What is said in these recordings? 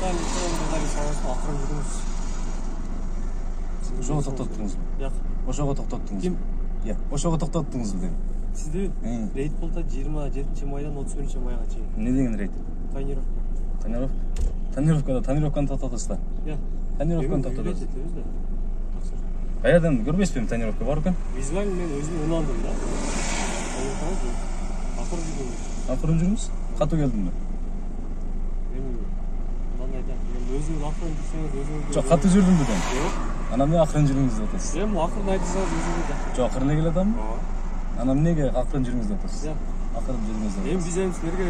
Sen akırın жүріңіз. Ошого токтоттуңузбу? Жок. Ошого токтоттуңузбу? Ким? Ошого токтоттуңузбу дейм. Сизди рейд болду 27 майдан 31 майга чейин. Эмне деген рейд? Тонировка. Тонировканы токтотосуздар. Тонировканы токтотосуз. Каерден көрбөйсүзбү тонировка бар экен? Визуально мен өзүм унандым да. Акырын жүрүңүз. Катуу келдимби? Өзүң акырын жүрсөңүз өзүңүз. Жок, катуу жүрдүмбү дейм. Жок. Анан эмне акырын жүрүңүз деп атасыз? Эми акырын айтсаңыз өзүңүз жакшы. Жок, акырын эле келатамбы? Ооба. Анан эмнеге акырын жүрүңүз деп атасыз? Жок. Акырын жүрүңүз деп Эми атасыз. биз эми силерге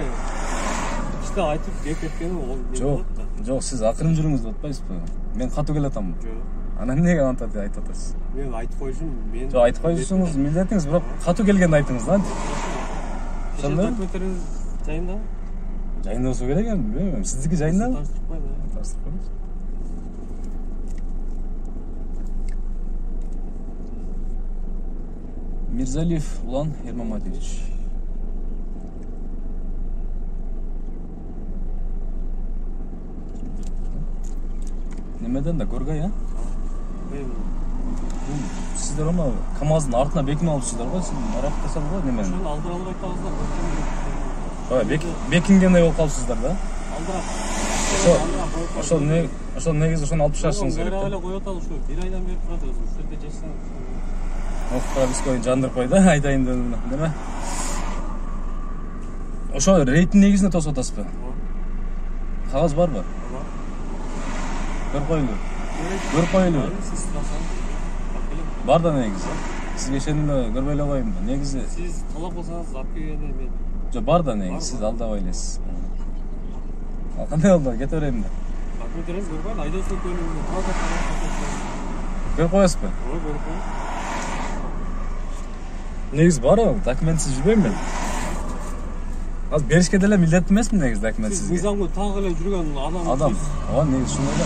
иште айтып бекеткени ол Жок, жок, сиз акырын жүрүңүз деп атпайсызбы? Мен катуу келатамбы? Жок. Анан эмнеге антип айтып атасыз? Мен айтып коюшум, мен. Жок, айтып коюшуңуз милдетиңиз, бирок катуу келгенди айтыңыз да. Ошондо документтериңиз жайында? Жайында болсо керек эми, билбейм. Сиздики жайындабы? Таштырпайбы? Таштырып коебуз. Мирзалиев Улан Ермаматович. Немеден да Горгай, а? Сиздер аны КамАЗдын артына бекинип алыпсыздар го, сиз арактасаңыз го немен? Ошону алдыралып айтабыздар. Ой, бекингендей болуп калыпсыздар да. Алдырап. Ошол негизи ошону алып чыгышыңыз керек. Эле коюп аталы ушу 1 айдан бери турат өзү. Ушул жерде жашасаң. Пропискойн жандырпай да, айтайын дедим, деме? Ошо рейдтин негизине тосуп атасызбы? Кагаз барбы? Ооба. Көрүп коелу. Көрүп коелу. Сиз сурасаңыз. Бар да негизи. Сизге ишенип эле көрбөй эле коеюнбу? Негизи Сиз талап кылсаңыз алып келгенде мен. жок, бар да негизи, сиз алдабай элесиз. Ал кандай болду? Кете берейинби? Документтериңиз көрбөйт, айдоочулук бөлүмүндө прокат. Көрүп коесузбу? Ооба, көрүп коем. Негизи бар, документсиз жүрбөйм мен. Азыр беришке деле милдеттүү эмесмин негизи документсизге. Сиз мыйзамга так эле жүргөн Адам. Ооба, негизи ушундай да.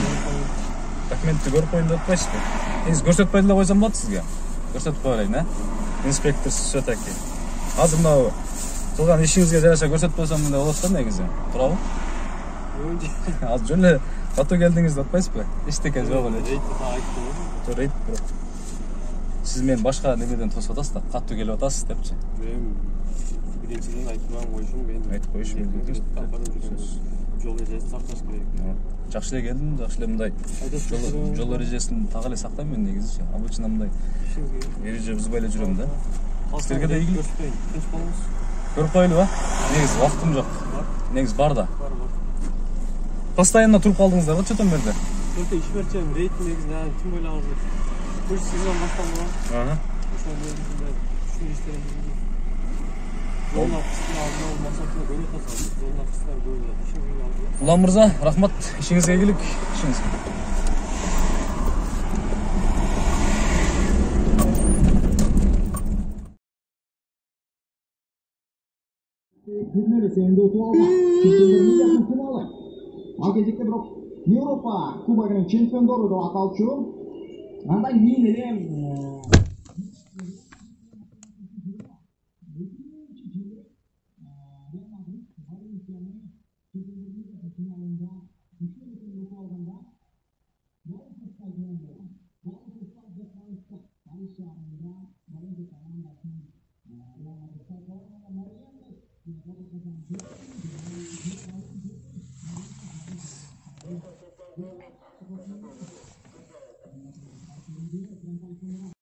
Документти көрүп коеюн деп атпайсызбы? Негизи көрсөтпөй деле койсом болот сизге. Көрсөтүп коелайын, Инспектор все-таки. Азыр мына кылган ишиңизге жараша көрсөтүп койсом мындай болот да негизи. Туурабы? Азыр жөн эле катуу келдиңиз деп атпайсызбы? Эчтеке жок эле. Рейтти так айттым. Жок, рейд бирок. Сиз мени башка немеден тосуп атасыз да, катуу келип атасыз депчи. Мен биринчиден айтпаган коюшум, мен Айтып коюшум керек. жол эрежесин сакташ керек. Жакшы эле келдим, жакшы эле мындай жол эрежесин так эле сактайм мен негизичи. Обычно мындай эреже бузбай эле жүрөм да. Силерге да ийгилик. Тынч болуңуз. Көрүп коелуба? Негизи вактым жок. Негизи бар да. Бар. Постоянно туруп калдыңыздар го чотон берде. Только иш берчем, рейтинг негизинен ким ойлогуз? Көч сизден башталган. Ошол негизинде ушул иштерди. Жолна кыстын алдына максатына көрүп атасыз. Жолна кыстын көрүп атасыз. Улан мырза, рахмат. Ишиңизге ийгилик. Ишиңизге. Турнирде сенде утуп алган. Чемпиондор лигасынын финалы. Ал кезекте бирок Европа кубогунун чемпиондору деп аталчу. Андан кийин эле Real Madrid Valencia'nın finalinde